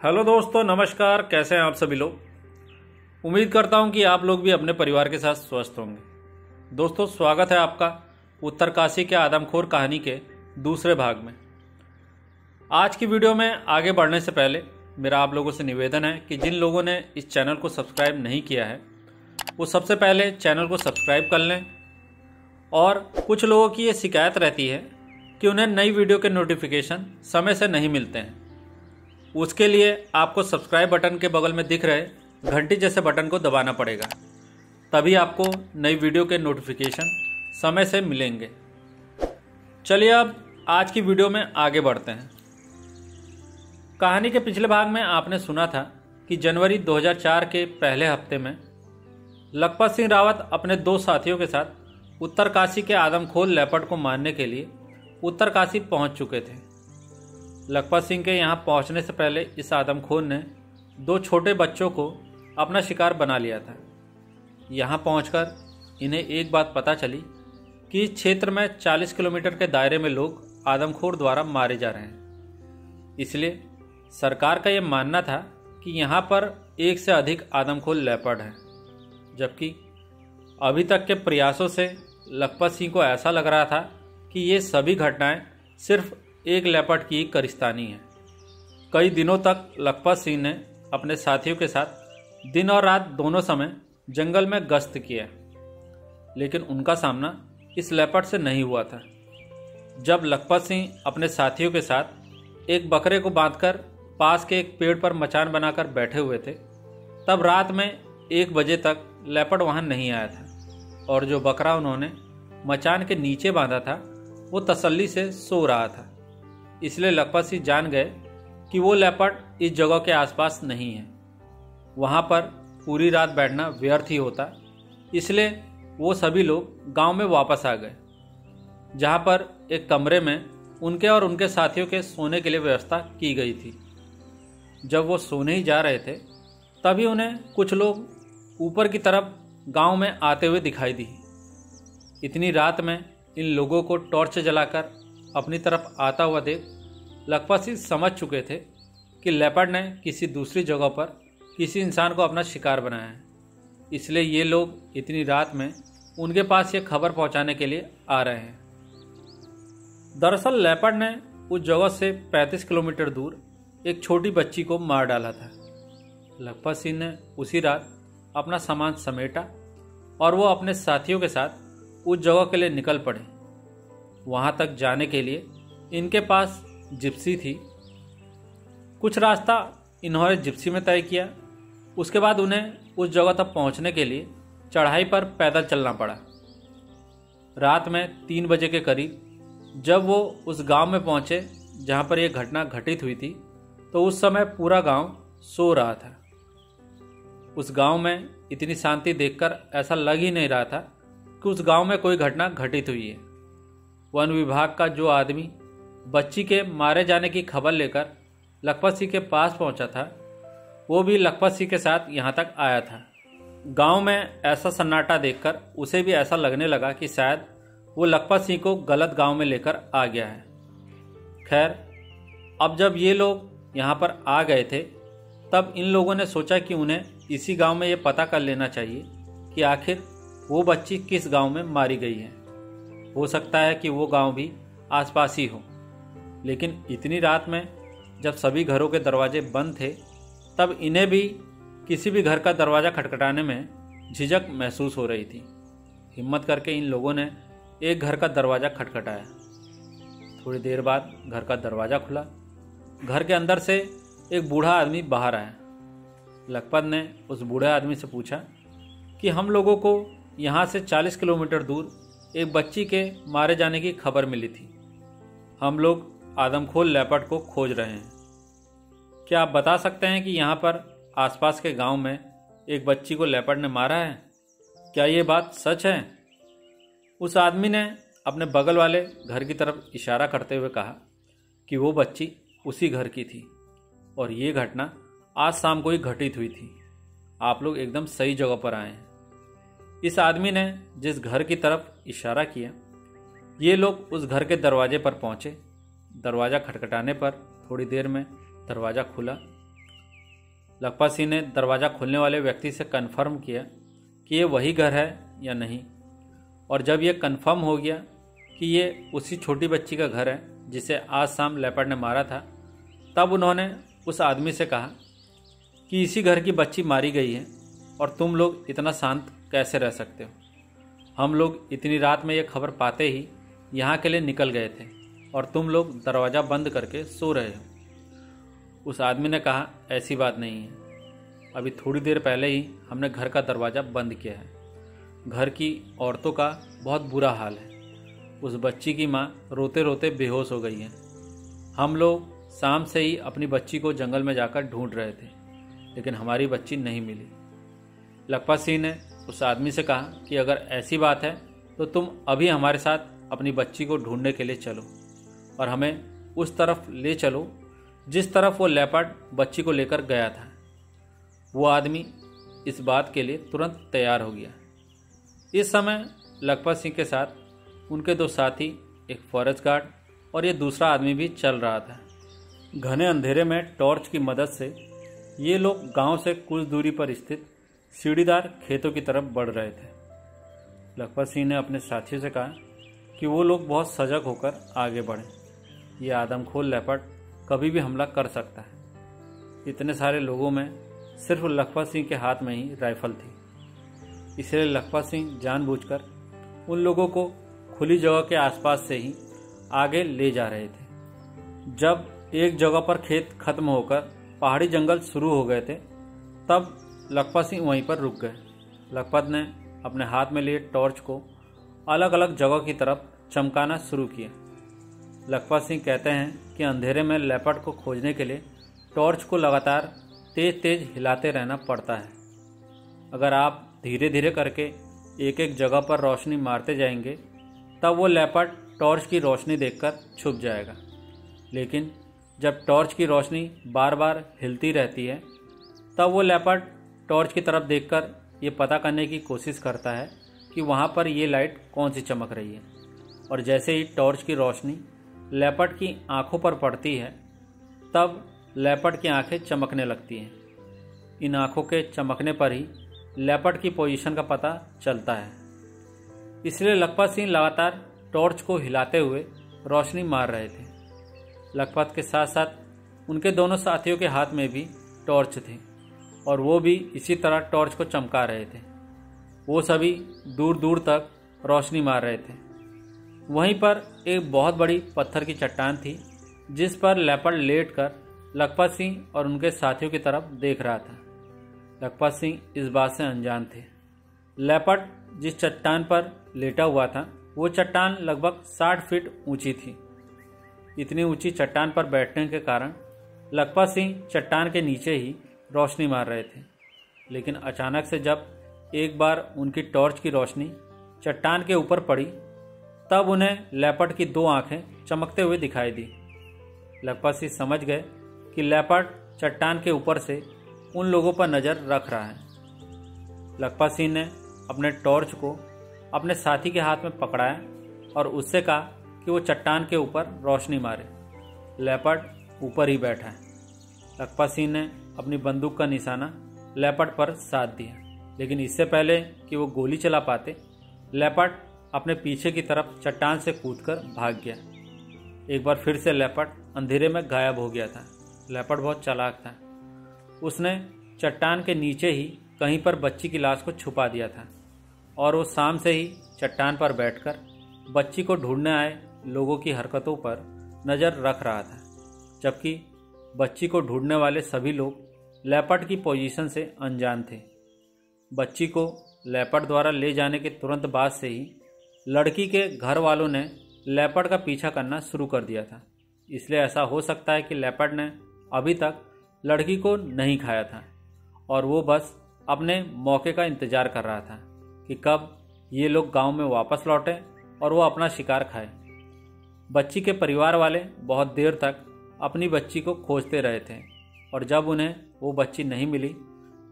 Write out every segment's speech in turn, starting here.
Hello दोस्तों, नमस्कार। कैसे हैं आप सभी लोग। उम्मीद करता हूं कि आप लोग भी अपने परिवार के साथ स्वस्थ होंगे। दोस्तों, स्वागत है आपका उत्तरकाशी के आदमखोर कहानी के दूसरे भाग में। आज की वीडियो में आगे बढ़ने से पहले मेरा आप लोगों से निवेदन है कि जिन लोगों ने इस चैनल को सब्सक्राइब नहीं किया है वो सबसे पहले चैनल को सब्सक्राइब कर लें। और कुछ लोगों की ये शिकायत रहती है कि उन्हें नई वीडियो के नोटिफिकेशन समय से नहीं मिलते हैं। उसके लिए आपको सब्सक्राइब बटन के बगल में दिख रहे घंटी जैसे बटन को दबाना पड़ेगा, तभी आपको नई वीडियो के नोटिफिकेशन समय से मिलेंगे। चलिए अब आज की वीडियो में आगे बढ़ते हैं। कहानी के पिछले भाग में आपने सुना था कि जनवरी 2004 के पहले हफ्ते में लखपत सिंह रावत अपने दो साथियों के साथ उत्तरकाशी के आदमखोर लेपर्ड को मारने के लिए उत्तरकाशी पहुंच चुके थे। लखपत सिंह के यहाँ पहुंचने से पहले इस आदमखोर ने दो छोटे बच्चों को अपना शिकार बना लिया था। यहाँ पहुंचकर इन्हें एक बात पता चली कि इस क्षेत्र में 40 किलोमीटर के दायरे में लोग आदमखोर द्वारा मारे जा रहे हैं। इसलिए सरकार का यह मानना था कि यहाँ पर एक से अधिक आदमखोर लेपर्ड हैं, जबकि अभी तक के प्रयासों से लखपत सिंह को ऐसा लग रहा था कि ये सभी घटनाएं सिर्फ एक लेपर्ड की करिस्तानी है। कई दिनों तक लखपत सिंह ने अपने साथियों के साथ दिन और रात दोनों समय जंगल में गश्त किया, लेकिन उनका सामना इस लेपर्ड से नहीं हुआ था। जब लखपत सिंह अपने साथियों के साथ एक बकरे को बांधकर पास के एक पेड़ पर मचान बनाकर बैठे हुए थे, तब रात में 1 बजे तक लेपर्ड वहां नहीं आया था और जो बकरा उन्होंने मचान के नीचे बांधा था वो तसल्ली से सो रहा था। इसलिए लखपत सिंह जान गए कि वो लेपर्ड इस जगह के आसपास नहीं है। वहां पर पूरी रात बैठना व्यर्थ ही होता, इसलिए वो सभी लोग गांव में वापस आ गए, जहां पर एक कमरे में उनके और उनके साथियों के सोने के लिए व्यवस्था की गई थी। जब वो सोने ही जा रहे थे तभी उन्हें कुछ लोग ऊपर की तरफ गांव में आते हुए दिखाई दी। इतनी रात में इन लोगों को टॉर्च जलाकर अपनी तरफ आता हुआ देख लखपत सिंह समझ चुके थे कि लेपर्ड ने किसी दूसरी जगह पर किसी इंसान को अपना शिकार बनाया है। इसलिए ये लोग इतनी रात में उनके पास ये खबर पहुंचाने के लिए आ रहे हैं। दरअसल लेपर्ड ने उस जगह से 35 किलोमीटर दूर एक छोटी बच्ची को मार डाला था। लखपत सिंह ने उसी रात अपना सामान समेटा और वो अपने साथियों के साथ उस जगह के लिए निकल पड़े। वहां तक जाने के लिए इनके पास जिप्सी थी। कुछ रास्ता इन्होंने जिप्सी में तय किया। उसके बाद उन्हें उस जगह तक पहुंचने के लिए चढ़ाई पर पैदल चलना पड़ा। रात में 3 बजे के करीब जब वो उस गांव में पहुंचे जहां पर यह घटना घटित हुई थी, तो उस समय पूरा गांव सो रहा था। उस गांव में इतनी शांति देखकर ऐसा लग ही नहीं रहा था कि उस गांव में कोई घटना घटित हुई है। वन विभाग का जो आदमी बच्ची के मारे जाने की खबर लेकर लखपत सिंह के पास पहुंचा था, वो भी लखपत सिंह के साथ यहां तक आया था। गांव में ऐसा सन्नाटा देखकर उसे भी ऐसा लगने लगा कि शायद वो लखपत सिंह को गलत गांव में लेकर आ गया है। खैर, अब जब ये लोग यहां पर आ गए थे, तब इन लोगों ने सोचा कि उन्हें इसी गांव में ये पता कर लेना चाहिए कि आखिर वो बच्ची किस गांव में मारी गई है। हो सकता है कि वो गांव भी आसपास ही हो। लेकिन इतनी रात में जब सभी घरों के दरवाजे बंद थे, तब इन्हें भी किसी भी घर का दरवाज़ा खटखटाने में झिझक महसूस हो रही थी। हिम्मत करके इन लोगों ने एक घर का दरवाज़ा खटखटाया। थोड़ी देर बाद घर का दरवाज़ा खुला। घर के अंदर से एक बूढ़ा आदमी बाहर आया। लखपत ने उस बूढ़े आदमी से पूछा कि हम लोगों को यहाँ से 40 किलोमीटर दूर एक बच्ची के मारे जाने की खबर मिली थी। हम लोग आदमखोर लेपर्ड को खोज रहे हैं। क्या आप बता सकते हैं कि यहाँ पर आसपास के गांव में एक बच्ची को लेपर्ड ने मारा है? क्या ये बात सच है? उस आदमी ने अपने बगल वाले घर की तरफ इशारा करते हुए कहा कि वो बच्ची उसी घर की थी और ये घटना आज शाम को ही घटित हुई थी। आप लोग एकदम सही जगह पर आए हैं। इस आदमी ने जिस घर की तरफ इशारा किया, ये लोग उस घर के दरवाजे पर पहुंचे। दरवाज़ा खटखटाने पर थोड़ी देर में दरवाज़ा खुला लखपत सिंह ने दरवाज़ा खोलने वाले व्यक्ति से कन्फर्म किया कि ये वही घर है या नहीं, और जब ये कन्फर्म हो गया कि ये उसी छोटी बच्ची का घर है जिसे आज शाम लेपर्ड ने मारा था, तब उन्होंने उस आदमी से कहा कि इसी घर की बच्ची मारी गई है और तुम लोग इतना शांत कैसे रह सकते हो। हम लोग इतनी रात में ये खबर पाते ही यहाँ के लिए निकल गए थे और तुम लोग दरवाज़ा बंद करके सो रहे हो। उस आदमी ने कहा, ऐसी बात नहीं है, अभी थोड़ी देर पहले ही हमने घर का दरवाज़ा बंद किया है। घर की औरतों का बहुत बुरा हाल है। उस बच्ची की माँ रोते रोते बेहोश हो गई है। हम लोग शाम से ही अपनी बच्ची को जंगल में जाकर ढूंढ रहे थे, लेकिन हमारी बच्ची नहीं मिली। लखपत सिंह ने उस आदमी से कहा कि अगर ऐसी बात है तो तुम अभी हमारे साथ अपनी बच्ची को ढूंढने के लिए चलो और हमें उस तरफ ले चलो जिस तरफ वो लेपर्ड बच्ची को लेकर गया था। वो आदमी इस बात के लिए तुरंत तैयार हो गया। इस समय लखपत सिंह के साथ उनके दो साथी, एक फॉरेस्ट गार्ड और ये दूसरा आदमी भी चल रहा था। घने अंधेरे में टॉर्च की मदद से ये लोग गांव से कुछ दूरी पर स्थित सीढ़ीदार खेतों की तरफ बढ़ रहे थे। लखपत सिंह ने अपने साथियों से कहा कि वो लोग बहुत सजग होकर आगे बढ़ें। ये आदमखोर लेपर्ड कभी भी हमला कर सकता है। इतने सारे लोगों में सिर्फ लखपत सिंह के हाथ में ही राइफल थी, इसलिए लखपत सिंह जानबूझकर उन लोगों को खुली जगह के आसपास से ही आगे ले जा रहे थे। जब एक जगह पर खेत खत्म होकर पहाड़ी जंगल शुरू हो गए थे, तब लखपत सिंह वहीं पर रुक गए। लखपत ने अपने हाथ में लिए टॉर्च को अलग अलग जगह की तरफ चमकाना शुरू किया। लखपत सिंह कहते हैं कि अंधेरे में लेपर्ड को खोजने के लिए टॉर्च को लगातार तेज तेज हिलाते रहना पड़ता है। अगर आप धीरे धीरे करके एक एक जगह पर रोशनी मारते जाएंगे, तब वो लेपर्ड टॉर्च की रोशनी देखकर छुप जाएगा। लेकिन जब टॉर्च की रोशनी बार बार हिलती रहती है, तब वो लेपर्ड टॉर्च की तरफ देखकर ये पता करने की कोशिश करता है कि वहाँ पर ये लाइट कौन सी चमक रही है। और जैसे ही टॉर्च की रोशनी लेपर्ड की आंखों पर पड़ती है, तब लेपर्ड की आंखें चमकने लगती हैं। इन आंखों के चमकने पर ही लेपर्ड की पोजीशन का पता चलता है। इसलिए लखपत सिंह लगातार टॉर्च को हिलाते हुए रोशनी मार रहे थे। लखपत के साथ साथ उनके दोनों साथियों के हाथ में भी टॉर्च थी और वो भी इसी तरह टॉर्च को चमका रहे थे। वो सभी दूर दूर तक रोशनी मार रहे थे। वहीं पर एक बहुत बड़ी पत्थर की चट्टान थी जिस पर लेपर्ड लेटकर लखपत सिंह और उनके साथियों की तरफ देख रहा था। लखपत सिंह इस बात से अनजान थे। लेपर्ड जिस चट्टान पर लेटा हुआ था, वो चट्टान लगभग 60 फीट ऊंची थी। इतनी ऊंची चट्टान पर बैठने के कारण लखपत सिंह चट्टान के नीचे ही रोशनी मार रहे थे। लेकिन अचानक से जब एक बार उनकी टॉर्च की रोशनी चट्टान के ऊपर पड़ी, तब उन्हें लेपर्ड की दो आंखें चमकते हुए दिखाई दी। लखपत सिंह समझ गए कि लेपर्ड चट्टान के ऊपर से उन लोगों पर नज़र रख रहा है। लखपत सिंह ने अपने टॉर्च को अपने साथी के हाथ में पकड़ाया और उससे कहा कि वो चट्टान के ऊपर रोशनी मारे। लेपर्ड ऊपर ही बैठा है। लखपत सिंह ने अपनी बंदूक का निशाना लेपर्ड पर साध दिया, लेकिन इससे पहले कि वो गोली चला पाते, लेपर्ड अपने पीछे की तरफ चट्टान से कूदकर भाग गया। एक बार फिर से लेपर्ड अंधेरे में गायब हो गया था। लेपर्ड बहुत चालाक था। उसने चट्टान के नीचे ही कहीं पर बच्ची की लाश को छुपा दिया था और वो शाम से ही चट्टान पर बैठकर बच्ची को ढूंढने आए लोगों की हरकतों पर नज़र रख रहा था, जबकि बच्ची को ढूंढने वाले सभी लोग लेपर्ड की पोजीशन से अनजान थे। बच्ची को लेपर्ड द्वारा ले जाने के तुरंत बाद से ही लड़की के घर वालों ने लेपर्ड का पीछा करना शुरू कर दिया था। इसलिए ऐसा हो सकता है कि लेपर्ड ने अभी तक लड़की को नहीं खाया था और वो बस अपने मौके का इंतज़ार कर रहा था कि कब ये लोग गांव में वापस लौटें और वो अपना शिकार खाए। बच्ची के परिवार वाले बहुत देर तक अपनी बच्ची को खोजते रहे थे और जब उन्हें वो बच्ची नहीं मिली,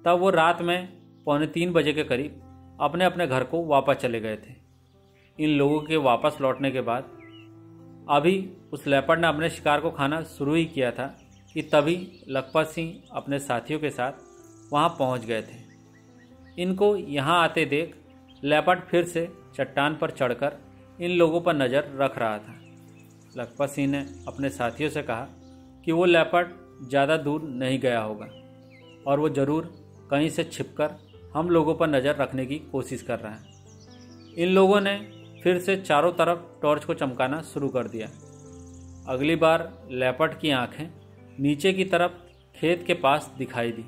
तब वो रात में 2:45 बजे के करीब अपने अपने घर को वापस चले गए थे। इन लोगों के वापस लौटने के बाद अभी उस लेपर्ड ने अपने शिकार को खाना शुरू ही किया था कि तभी लखपत सिंह अपने साथियों के साथ वहां पहुंच गए थे। इनको यहां आते देख लेपर्ड फिर से चट्टान पर चढ़कर इन लोगों पर नज़र रख रहा था। लखपत सिंह ने अपने साथियों से कहा कि वो लेपर्ड ज़्यादा दूर नहीं गया होगा और वो ज़रूर कहीं से छिपकर हम लोगों पर नज़र रखने की कोशिश कर रहा है। इन लोगों ने फिर से चारों तरफ टॉर्च को चमकाना शुरू कर दिया। अगली बार लेपर्ड की आंखें नीचे की तरफ खेत के पास दिखाई दी।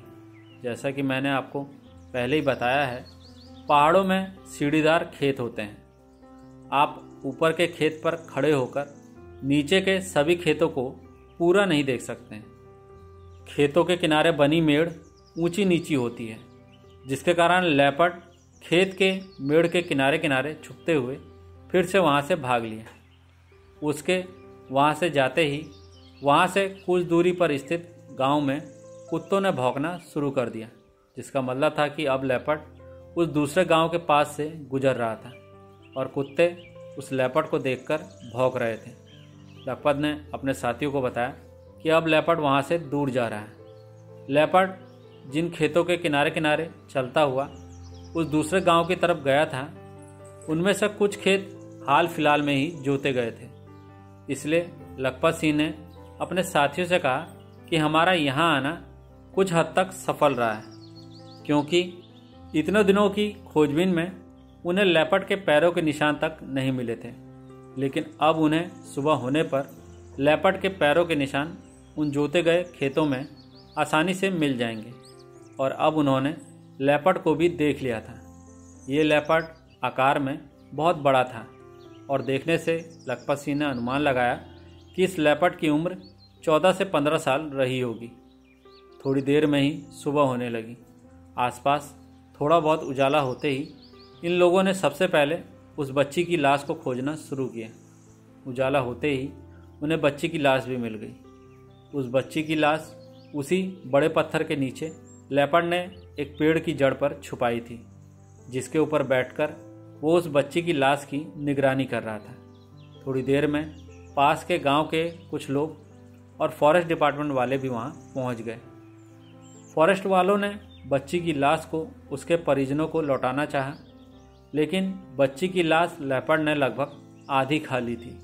जैसा कि मैंने आपको पहले ही बताया है, पहाड़ों में सीढ़ीदार खेत होते हैं। आप ऊपर के खेत पर खड़े होकर नीचे के सभी खेतों को पूरा नहीं देख सकते हैं। खेतों के किनारे बनी मेड़ ऊंची नीची होती है, जिसके कारण लेपर्ड खेत के मेड़ के किनारे किनारे छुपते हुए फिर से वहाँ से भाग लिया। उसके वहाँ से जाते ही वहाँ से कुछ दूरी पर स्थित गांव में कुत्तों ने भौंकना शुरू कर दिया, जिसका मतलब था कि अब लेपर्ड उस दूसरे गांव के पास से गुजर रहा था और कुत्ते उस लेपर्ड को देखकर भौंक रहे थे। लखपत ने अपने साथियों को बताया कि अब लेपर्ड वहाँ से दूर जा रहा है। लेपर्ड जिन खेतों के किनारे किनारे चलता हुआ उस दूसरे गांव की तरफ गया था, उनमें से कुछ खेत हाल फिलहाल में ही जोते गए थे। इसलिए लखपत सिंह ने अपने साथियों से कहा कि हमारा यहाँ आना कुछ हद तक सफल रहा है, क्योंकि इतने दिनों की खोजबीन में उन्हें लेपर्ड के पैरों के निशान तक नहीं मिले थे, लेकिन अब उन्हें सुबह होने पर लेपर्ड के पैरों के निशान उन जोते गए खेतों में आसानी से मिल जाएंगे। और अब उन्होंने लेपर्ड को भी देख लिया था। ये लेपर्ड आकार में बहुत बड़ा था और देखने से लखपत सिंह ने अनुमान लगाया कि इस लेपर्ड की उम्र 14 से 15 साल रही होगी। थोड़ी देर में ही सुबह होने लगी। आसपास थोड़ा बहुत उजाला होते ही इन लोगों ने सबसे पहले उस बच्ची की लाश को खोजना शुरू किया। उजाला होते ही उन्हें बच्ची की लाश भी मिल गई। उस बच्ची की लाश उसी बड़े पत्थर के नीचे लेपर्ड ने एक पेड़ की जड़ पर छुपाई थी, जिसके ऊपर बैठकर वो उस बच्ची की लाश की निगरानी कर रहा था। थोड़ी देर में पास के गांव के कुछ लोग और फॉरेस्ट डिपार्टमेंट वाले भी वहां पहुंच गए। फॉरेस्ट वालों ने बच्ची की लाश को उसके परिजनों को लौटाना चाहा, लेकिन बच्ची की लाश लेपर्ड ने लगभग आधी खा ली थी।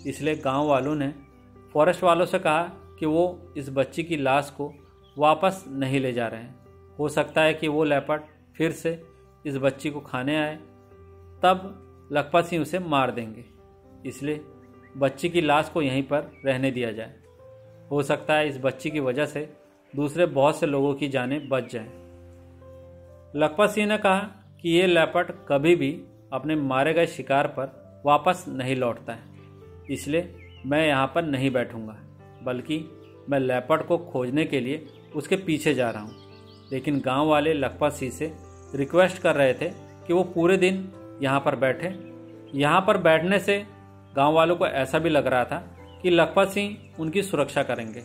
इसलिए गांव वालों ने फॉरेस्ट वालों से कहा कि वो इस बच्ची की लाश को वापस नहीं ले जा रहे हैं। हो सकता है कि वो लेपर्ड फिर से इस बच्ची को खाने आए, तब लखपत सिंह उसे मार देंगे। इसलिए बच्ची की लाश को यहीं पर रहने दिया जाए। हो सकता है इस बच्ची की वजह से दूसरे बहुत से लोगों की जानें बच जाएं। लखपत सिंह ने कहा कि ये लेपर्ड कभी भी अपने मारे गए शिकार पर वापस नहीं लौटता है, इसलिए मैं यहाँ पर नहीं बैठूंगा, बल्कि मैं लेपर्ड को खोजने के लिए उसके पीछे जा रहा हूँ। लेकिन गांव वाले लखपत सिंह से रिक्वेस्ट कर रहे थे कि वो पूरे दिन यहाँ पर बैठे। यहाँ पर बैठने से गांव वालों को ऐसा भी लग रहा था कि लखपत सिंह उनकी सुरक्षा करेंगे।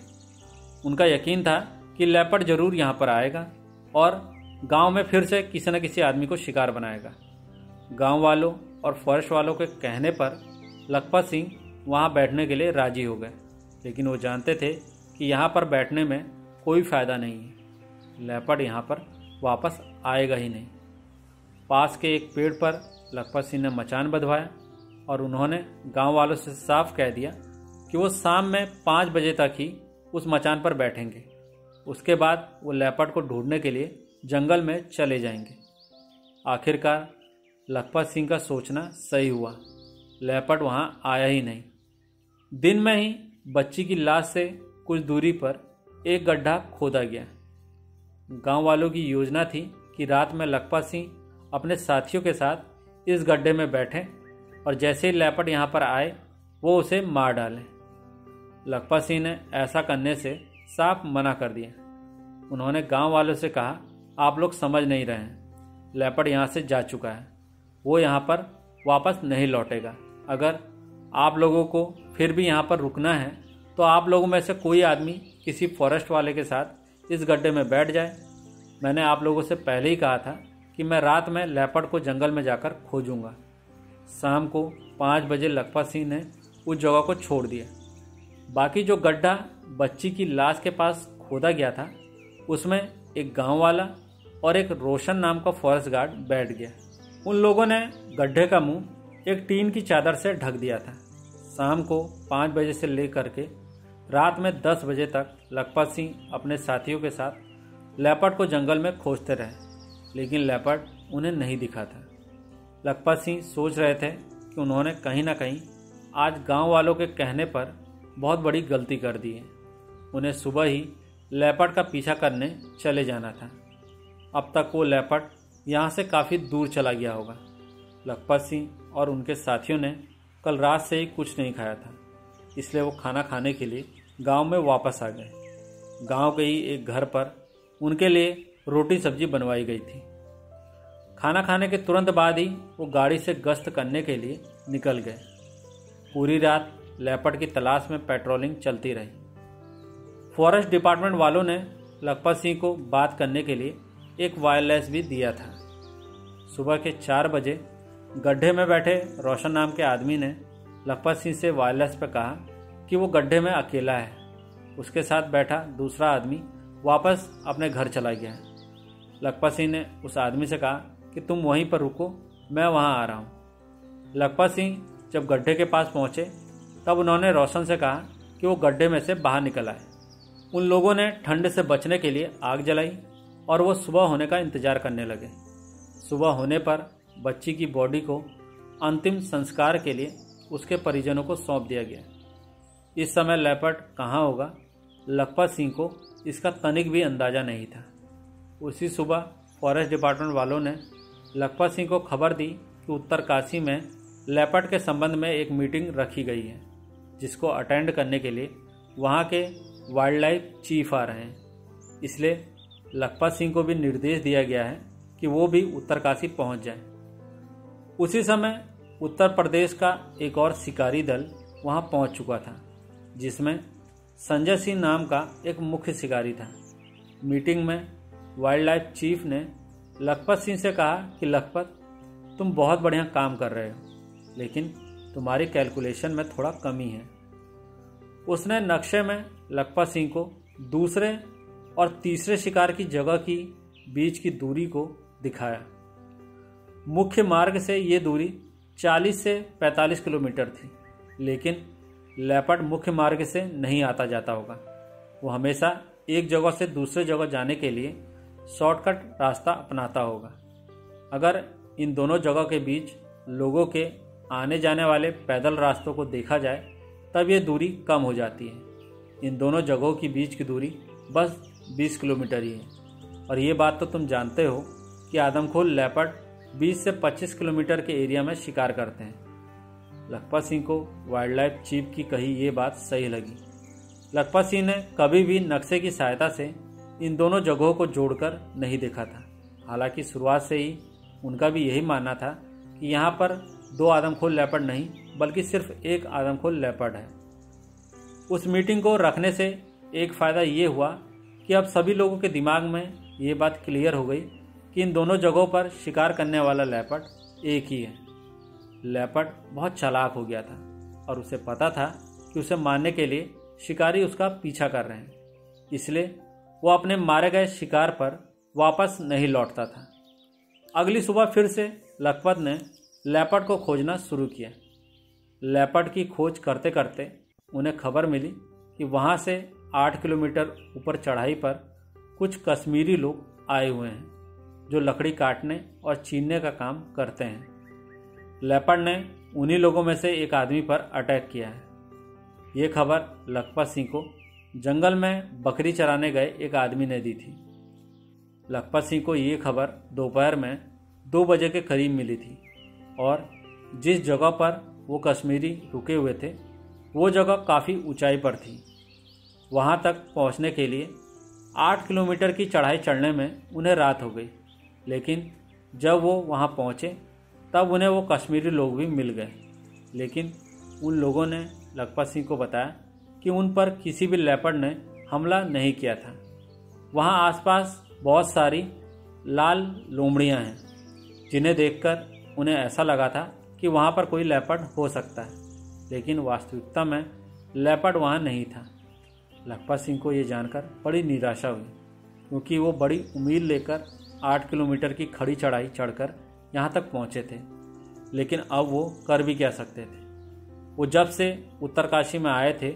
उनका यकीन था कि लेपर्ड जरूर यहाँ पर आएगा और गांव में फिर से किसी न किसी आदमी को शिकार बनाएगा। गांव वालों और फॉरेस्ट वालों के कहने पर लखपत सिंह वहाँ बैठने के लिए राजी हो गए, लेकिन वो जानते थे कि यहाँ पर बैठने में कोई फ़ायदा नहीं है। लेपर्ड यहाँ पर वापस आएगा ही नहीं। पास के एक पेड़ पर लखपत सिंह ने मचान बंधवाया और उन्होंने गांव वालों से साफ कह दिया कि वो शाम में 5 बजे तक ही उस मचान पर बैठेंगे। उसके बाद वो लेपर्ड को ढूंढने के लिए जंगल में चले जाएंगे। आखिरकार लखपत सिंह का सोचना सही हुआ। लेपर्ड वहाँ आया ही नहीं। दिन में ही बच्ची की लाश से कुछ दूरी पर एक गड्ढा खोदा गया। गांव वालों की योजना थी कि रात में लखपत सिंह अपने साथियों के साथ इस गड्ढे में बैठें और जैसे ही लेपर्ड यहाँ पर आए वो उसे मार डालें। लखपत सिंह ने ऐसा करने से साफ मना कर दिया। उन्होंने गांव वालों से कहा, आप लोग समझ नहीं रहे हैं, लेपर्ड यहाँ से जा चुका है, वो यहाँ पर वापस नहीं लौटेगा। अगर आप लोगों को फिर भी यहाँ पर रुकना है तो आप लोगों में से कोई आदमी किसी फॉरेस्ट वाले के साथ इस गड्ढे में बैठ जाए। मैंने आप लोगों से पहले ही कहा था कि मैं रात में लेपर्ड को जंगल में जाकर खोजूंगा। शाम को 5 बजे लखपत सिंह ने उस जगह को छोड़ दिया। बाकी जो गड्ढा बच्ची की लाश के पास खोदा गया था उसमें एक गांव वाला और एक रोशन नाम का फॉरेस्ट गार्ड बैठ गया। उन लोगों ने गड्ढे का मुंह एक टीन की चादर से ढक दिया था। शाम को 5 बजे से लेकर के रात में 10 बजे तक लखपत सिंह अपने साथियों के साथ लेपर्ड को जंगल में खोजते रहे, लेकिन लेपर्ड उन्हें नहीं दिखा था। लखपत सिंह सोच रहे थे कि उन्होंने कहीं ना कहीं आज गांव वालों के कहने पर बहुत बड़ी गलती कर दी है। उन्हें सुबह ही लेपर्ड का पीछा करने चले जाना था। अब तक वो लेपर्ड यहाँ से काफ़ी दूर चला गया होगा। लखपत सिंह और उनके साथियों ने कल रात से ही कुछ नहीं खाया था, इसलिए वो खाना खाने के लिए गांव में वापस आ गए। गांव के ही एक घर पर उनके लिए रोटी सब्जी बनवाई गई थी। खाना खाने के तुरंत बाद ही वो गाड़ी से गश्त करने के लिए निकल गए। पूरी रात लेपर्ड की तलाश में पेट्रोलिंग चलती रही। फॉरेस्ट डिपार्टमेंट वालों ने लखपत सिंह को बात करने के लिए एक वायरलेस भी दिया था। सुबह के 4 बजे गड्ढे में बैठे रोशन नाम के आदमी ने लखपत सिंह से वायरलेस पर कहा कि वो गड्ढे में अकेला है। उसके साथ बैठा दूसरा आदमी वापस अपने घर चला गया है। लखपत सिंह ने उस आदमी से कहा कि तुम वहीं पर रुको, मैं वहां आ रहा हूं। लखपत सिंह जब गड्ढे के पास पहुंचे तब उन्होंने रोशन से कहा कि वो गड्ढे में से बाहर निकल आए। उन लोगों ने ठंड से बचने के लिए आग जलाई और वो सुबह होने का इंतजार करने लगे। सुबह होने पर बच्ची की बॉडी को अंतिम संस्कार के लिए उसके परिजनों को सौंप दिया गया। इस समय लेपर्ड कहाँ होगा, लखपत सिंह को इसका तनिक भी अंदाज़ा नहीं था। उसी सुबह फॉरेस्ट डिपार्टमेंट वालों ने लखपत सिंह को खबर दी कि उत्तरकाशी में लेपर्ड के संबंध में एक मीटिंग रखी गई है, जिसको अटेंड करने के लिए वहाँ के वाइल्ड लाइफ चीफ आ रहे हैं। इसलिए लखपत सिंह को भी निर्देश दिया गया है कि वो भी उत्तरकाशी पहुंच जाए। उसी समय उत्तर प्रदेश का एक और शिकारी दल वहां पहुंच चुका था, जिसमें संजय सिंह नाम का एक मुख्य शिकारी था। मीटिंग में वाइल्ड लाइफ चीफ ने लखपत सिंह से कहा कि लखपत, तुम बहुत बढ़िया काम कर रहे हो, लेकिन तुम्हारी कैलकुलेशन में थोड़ा कमी है। उसने नक्शे में लखपत सिंह को दूसरे और तीसरे शिकार की जगह की बीच की दूरी को दिखाया। मुख्य मार्ग से ये दूरी 40 से 45 किलोमीटर थी, लेकिन लेपर्ड मुख्य मार्ग से नहीं आता जाता होगा। वो हमेशा एक जगह से दूसरे जगह जाने के लिए शॉर्टकट रास्ता अपनाता होगा। अगर इन दोनों जगह के बीच लोगों के आने जाने वाले पैदल रास्तों को देखा जाए तब ये दूरी कम हो जाती है। इन दोनों जगहों के बीच की दूरी बस 20 किलोमीटर ही है। और ये बात तो तुम जानते हो कि आदमखोर लेपर्ड 20 से 25 किलोमीटर के एरिया में शिकार करते हैं। लखपत सिंह को वाइल्ड लाइफ चीफ की कही ये बात सही लगी। लखपत सिंह ने कभी भी नक्शे की सहायता से इन दोनों जगहों को जोड़कर नहीं देखा था। हालांकि शुरुआत से ही उनका भी यही मानना था कि यहाँ पर 2 आदमखोर लेपर्ड नहीं बल्कि सिर्फ एक आदमखोर लेपर्ड है। उस मीटिंग को रखने से एक फ़ायदा ये हुआ कि अब सभी लोगों के दिमाग में ये बात क्लियर हो गई कि इन दोनों जगहों पर शिकार करने वाला लेपर्ड एक ही है। लेपर्ड बहुत चालाक हो गया था और उसे पता था कि उसे मारने के लिए शिकारी उसका पीछा कर रहे हैं, इसलिए वो अपने मारे गए शिकार पर वापस नहीं लौटता था। अगली सुबह फिर से लखपत ने लेपर्ड को खोजना शुरू किया। लेपर्ड की खोज करते करते उन्हें खबर मिली कि वहाँ से 8 किलोमीटर ऊपर चढ़ाई पर कुछ कश्मीरी लोग आए हुए हैं, जो लकड़ी काटने और छीनने का काम करते हैं। लेपर्ड ने उन्हीं लोगों में से एक आदमी पर अटैक किया है। ये खबर लखपत सिंह को जंगल में बकरी चराने गए एक आदमी ने दी थी। लखपत सिंह को ये खबर दोपहर में 2 बजे के करीब मिली थी और जिस जगह पर वो कश्मीरी रुके हुए थे वो जगह काफ़ी ऊंचाई पर थी। वहाँ तक पहुँचने के लिए 8 किलोमीटर की चढ़ाई चढ़ने में उन्हें रात हो गई, लेकिन जब वो वहाँ पहुँचे तब उन्हें वो कश्मीरी लोग भी मिल गए। लेकिन उन लोगों ने लखपत सिंह को बताया कि उन पर किसी भी लेपर्ड ने हमला नहीं किया था। वहाँ आसपास बहुत सारी लाल लोमड़ियाँ हैं, जिन्हें देखकर उन्हें ऐसा लगा था कि वहाँ पर कोई लेपर्ड हो सकता है, लेकिन वास्तविकता में लेपर्ड वहाँ नहीं था। लखपत सिंह को ये जानकर बड़ी निराशा हुई, क्योंकि वो बड़ी उम्मीद लेकर 8 किलोमीटर की खड़ी चढ़ाई चढ़कर यहाँ तक पहुँचे थे। लेकिन अब वो कर भी क्या सकते थे। वो जब से उत्तरकाशी में आए थे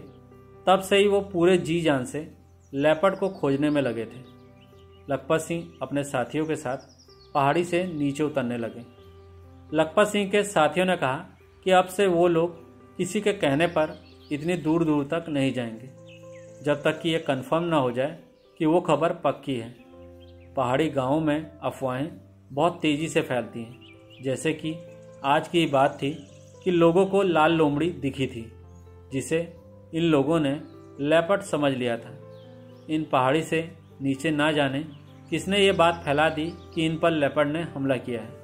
तब से ही वो पूरे जी जान से लेपर्ड को खोजने में लगे थे। लखपत सिंह अपने साथियों के साथ पहाड़ी से नीचे उतरने लगे। लखपत सिंह के साथियों ने कहा कि अब से वो लोग किसी के कहने पर इतनी दूर दूर तक नहीं जाएंगे जब तक कि ये कंफर्म ना हो जाए कि वो खबर पक्की है। पहाड़ी गांवों में अफवाहें बहुत तेज़ी से फैलती हैं। जैसे कि आज की बात थी कि लोगों को लाल लोमड़ी दिखी थी, जिसे इन लोगों ने लेपर्ड समझ लिया था। इन पहाड़ी से नीचे ना जाने किसने ये बात फैला दी कि इन पर लेपर्ड ने हमला किया है।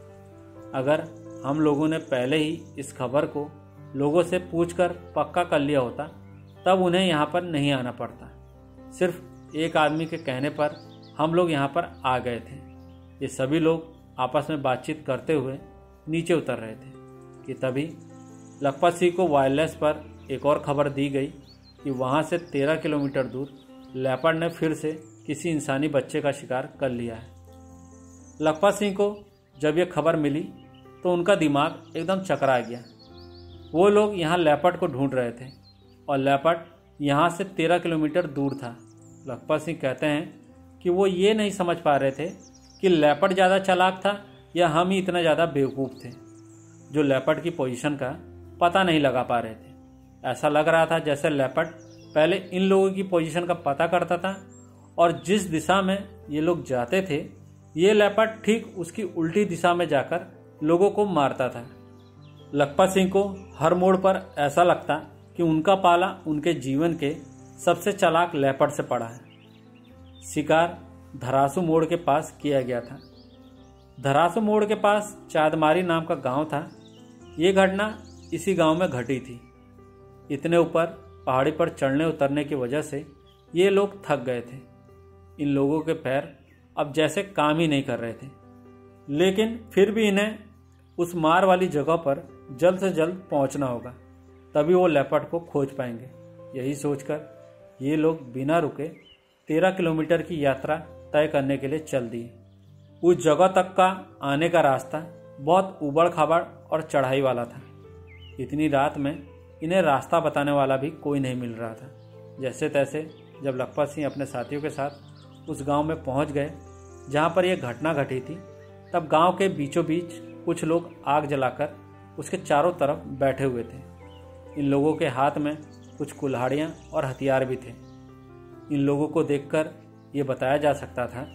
अगर हम लोगों ने पहले ही इस खबर को लोगों से पूछकर पक्का कर लिया होता तब उन्हें यहाँ पर नहीं आना पड़ता। सिर्फ एक आदमी के कहने पर हम लोग यहाँ पर आ गए थे। ये सभी लोग आपस में बातचीत करते हुए नीचे उतर रहे थे कि तभी लखपत सिंह को वायरलेस पर एक और खबर दी गई कि वहाँ से 13 किलोमीटर दूर लेपर्ड ने फिर से किसी इंसानी बच्चे का शिकार कर लिया है। लखपत सिंह को जब यह खबर मिली तो उनका दिमाग एकदम चकरा गया। वो लोग यहाँ लेपर्ड को ढूंढ रहे थे और लेपर्ड यहाँ से 13 किलोमीटर दूर था। लखपत सिंह कहते हैं कि वो ये नहीं समझ पा रहे थे कि लेपर्ड ज़्यादा चालाक था या हम ही इतना ज़्यादा बेवकूफ़ थे जो लेपर्ड की पोजीशन का पता नहीं लगा पा रहे थे। ऐसा लग रहा था जैसे लेपर्ड पहले इन लोगों की पोजीशन का पता करता था और जिस दिशा में ये लोग जाते थे ये लेपर्ड ठीक उसकी उल्टी दिशा में जाकर लोगों को मारता था। लखपत सिंह को हर मोड़ पर ऐसा लगता कि उनका पाला उनके जीवन के सबसे चालाक लेपर्ड से पड़ा है। शिकार धरासू मोड़ के पास किया गया था। धरासू मोड़ के पास चाँदमारी नाम का गांव था। ये घटना इसी गांव में घटी थी। इतने ऊपर पहाड़ी पर चढ़ने उतरने की वजह से ये लोग थक गए थे। इन लोगों के पैर अब जैसे काम ही नहीं कर रहे थे, लेकिन फिर भी इन्हें उस मार वाली जगह पर जल्द से जल्द पहुंचना होगा, तभी वो लेपर्ड को खोज पाएंगे। यही सोचकर ये लोग बिना रुके 13 किलोमीटर की यात्रा तय करने के लिए चल दिए। उस जगह तक का आने का रास्ता बहुत उबड़ खाबड़ और चढ़ाई वाला था। इतनी रात में इन्हें रास्ता बताने वाला भी कोई नहीं मिल रहा था। जैसे तैसे जब लखपत सिंह अपने साथियों के साथ उस गांव में पहुंच गए जहां पर यह घटना घटी थी, तब गांव के बीचों बीच कुछ लोग आग जलाकर उसके चारों तरफ बैठे हुए थे। इन लोगों के हाथ में कुछ कुल्हाड़ियाँ और हथियार भी थे। इन लोगों को देखकर ये बताया जा सकता था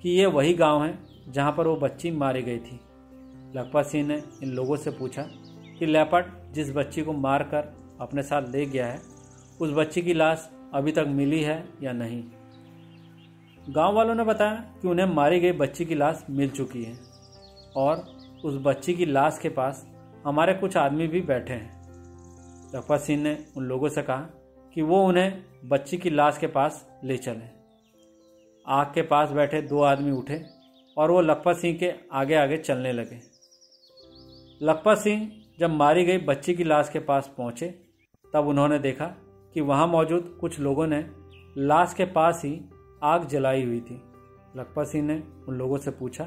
कि ये वही गांव है जहां पर वो बच्ची मारी गई थी। लखपत सिंह ने इन लोगों से पूछा कि लेपर्ड जिस बच्ची को मारकर अपने साथ ले गया है उस बच्ची की लाश अभी तक मिली है या नहीं। गांव वालों ने बताया कि उन्हें मारी गई बच्ची की लाश मिल चुकी है और उस बच्ची की लाश के पास हमारे कुछ आदमी भी बैठे हैं। लखपत सिंह ने उन लोगों से कहा कि वो उन्हें बच्ची की लाश के पास ले चलें। आग के पास बैठे 2 आदमी उठे और वो लखपत सिंह के आगे आगे चलने लगे। लखपत सिंह जब मारी गई बच्ची की लाश के पास पहुंचे तब उन्होंने देखा कि वहां मौजूद कुछ लोगों ने लाश के पास ही आग जलाई हुई थी। लखपत सिंह ने उन लोगों से पूछा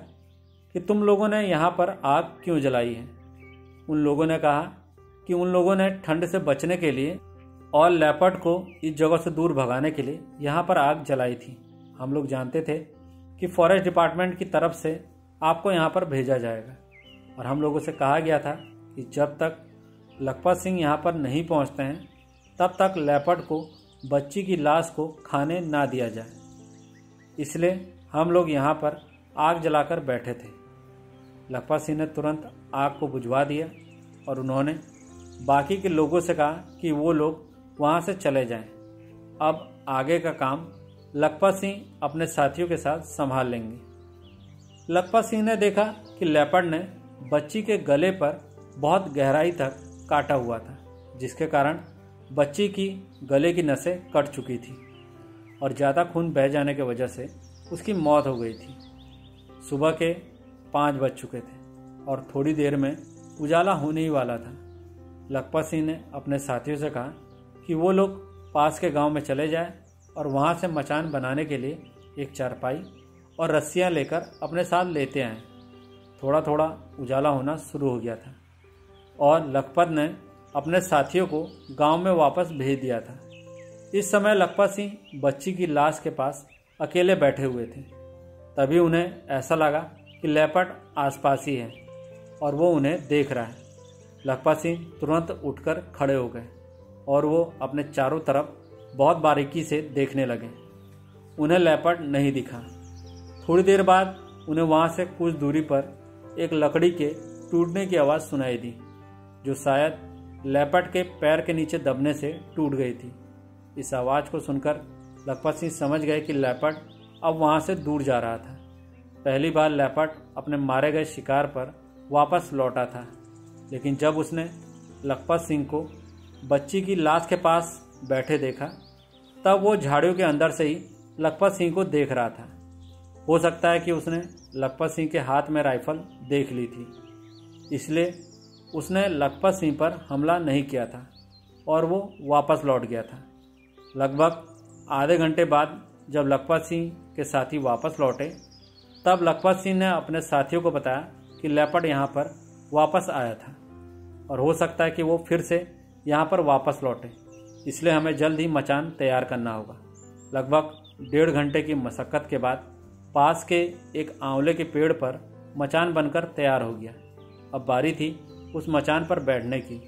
कि तुम लोगों ने यहाँ पर आग क्यों जलाई है। उन लोगों ने कहा कि उन लोगों ने ठंड से बचने के लिए और लेपर्ड को इस जगह से दूर भगाने के लिए यहाँ पर आग जलाई थी। हम लोग जानते थे कि फॉरेस्ट डिपार्टमेंट की तरफ से आपको यहाँ पर भेजा जाएगा और हम लोगों से कहा गया था कि जब तक लखपत सिंह यहाँ पर नहीं पहुँचते हैं तब तक लेपर्ड को बच्ची की लाश को खाने ना दिया जाए। इसलिए हम लोग यहाँ पर आग जलाकर बैठे थे। लखपत सिंह ने तुरंत आग को बुझवा दिया और उन्होंने बाकी के लोगों से कहा कि वो लोग वहाँ से चले जाएं। अब आगे का काम लखपत सिंह अपने साथियों के साथ संभाल लेंगे। लखपत सिंह ने देखा कि लेपर्ड ने बच्ची के गले पर बहुत गहराई तक काटा हुआ था, जिसके कारण बच्ची की गले की नसें कट चुकी थी और ज़्यादा खून बह जाने की वजह से उसकी मौत हो गई थी। सुबह के 5 बज चुके थे और थोड़ी देर में उजाला होने ही वाला था। लखपत सिंह ने अपने साथियों से कहा कि वो लोग पास के गांव में चले जाएं और वहाँ से मचान बनाने के लिए एक चारपाई और रस्सियाँ लेकर अपने साथ लेते आए। थोड़ा थोड़ा उजाला होना शुरू हो गया था और लखपत ने अपने साथियों को गांव में वापस भेज दिया था। इस समय लखपत सिंह बच्ची की लाश के पास अकेले बैठे हुए थे। तभी उन्हें ऐसा लगा कि लेपर्ड आसपास ही है और वो उन्हें देख रहा है। लखपत सिंह तुरंत उठकर खड़े हो गए और वो अपने चारों तरफ बहुत बारीकी से देखने लगे। उन्हें लेपर्ड नहीं दिखा। थोड़ी देर बाद उन्हें वहाँ से कुछ दूरी पर एक लकड़ी के टूटने की आवाज़ सुनाई दी, जो शायद लेपर्ड के पैर के नीचे दबने से टूट गई थी। इस आवाज़ को सुनकर लखपत सिंह समझ गए कि लेपर्ड अब वहाँ से दूर जा रहा था। पहली बार लेपर्ड अपने मारे गए शिकार पर वापस लौटा था, लेकिन जब उसने लखपत सिंह को बच्ची की लाश के पास बैठे देखा, तब वो झाड़ियों के अंदर से ही लखपत सिंह को देख रहा था। हो सकता है कि उसने लखपत सिंह के हाथ में राइफल देख ली थी, इसलिए उसने लखपत सिंह पर हमला नहीं किया था और वो वापस लौट गया था। लगभग आधे घंटे बाद जब लखपत सिंह के साथी वापस लौटे, तब लखपत सिंह ने अपने साथियों को बताया कि लेपर्ड यहाँ पर वापस आया था और हो सकता है कि वो फिर से यहाँ पर वापस लौटे, इसलिए हमें जल्द ही मचान तैयार करना होगा। लगभग 1.5 घंटे की मशक्क़त के बाद पास के एक आंवले के पेड़ पर मचान बनकर तैयार हो गया। अब बारी थी उस मचान पर बैठने की।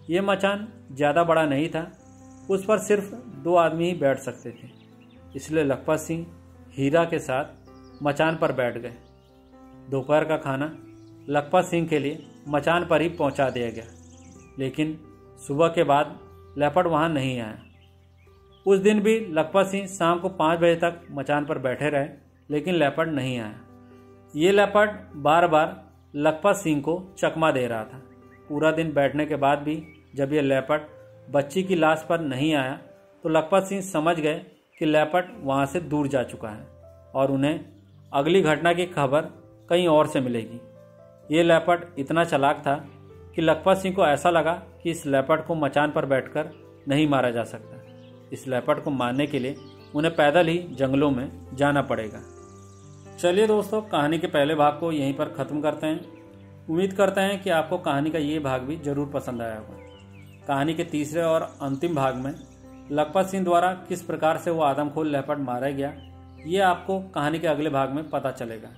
ये मचान ज़्यादा बड़ा नहीं था, उस पर सिर्फ 2 आदमी ही बैठ सकते थे, इसलिए लखपत सिंह हीरा के साथ मचान पर बैठ गए। दोपहर का खाना लखपत सिंह के लिए मचान पर ही पहुंचा दिया गया, लेकिन सुबह के बाद लेपर्ड वहां नहीं आया। उस दिन भी लखपत सिंह शाम को 5 बजे तक मचान पर बैठे रहे, लेकिन लेपर्ड नहीं आया। ये लेपर्ड बार बार लखपत सिंह को चकमा दे रहा था। पूरा दिन बैठने के बाद भी जब ये लेपर्ड बच्ची की लाश पर नहीं आया, तो लखपत सिंह समझ गए कि लेपर्ड वहाँ से दूर जा चुका है और उन्हें अगली घटना की खबर कहीं और से मिलेगी। ये लेपर्ड इतना चालाक था कि लखपत सिंह को ऐसा लगा कि इस लेपर्ड को मचान पर बैठकर नहीं मारा जा सकता। इस लेपर्ड को मारने के लिए उन्हें पैदल ही जंगलों में जाना पड़ेगा। चलिए दोस्तों, कहानी के पहले भाग को यहीं पर ख़त्म करते हैं। उम्मीद करते हैं कि आपको कहानी का ये भाग भी ज़रूर पसंद आया होगा। कहानी के तीसरे और अंतिम भाग में लखपत सिंह द्वारा किस प्रकार से वो आदमखोर लेपर्ड मारा गया, ये आपको कहानी के अगले भाग में पता चलेगा।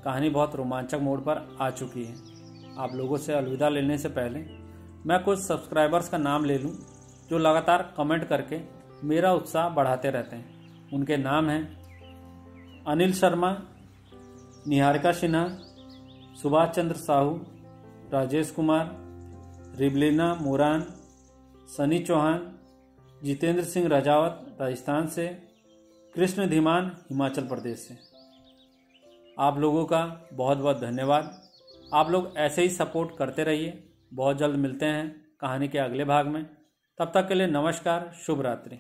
कहानी बहुत रोमांचक मोड़ पर आ चुकी है। आप लोगों से अलविदा लेने से पहले मैं कुछ सब्सक्राइबर्स का नाम ले लूं, जो लगातार कमेंट करके मेरा उत्साह बढ़ाते रहते हैं। उनके नाम हैं अनिल शर्मा, निहारिका सिन्हा, सुभाष चंद्र साहू, राजेश कुमार, रिबलिना मोरान, सनी चौहान, जितेंद्र सिंह राजावत राजस्थान से, कृष्ण धीमान हिमाचल प्रदेश से। आप लोगों का बहुत बहुत धन्यवाद। आप लोग ऐसे ही सपोर्ट करते रहिए। बहुत जल्द मिलते हैं कहानी के अगले भाग में। तब तक के लिए नमस्कार, शुभ रात्रि।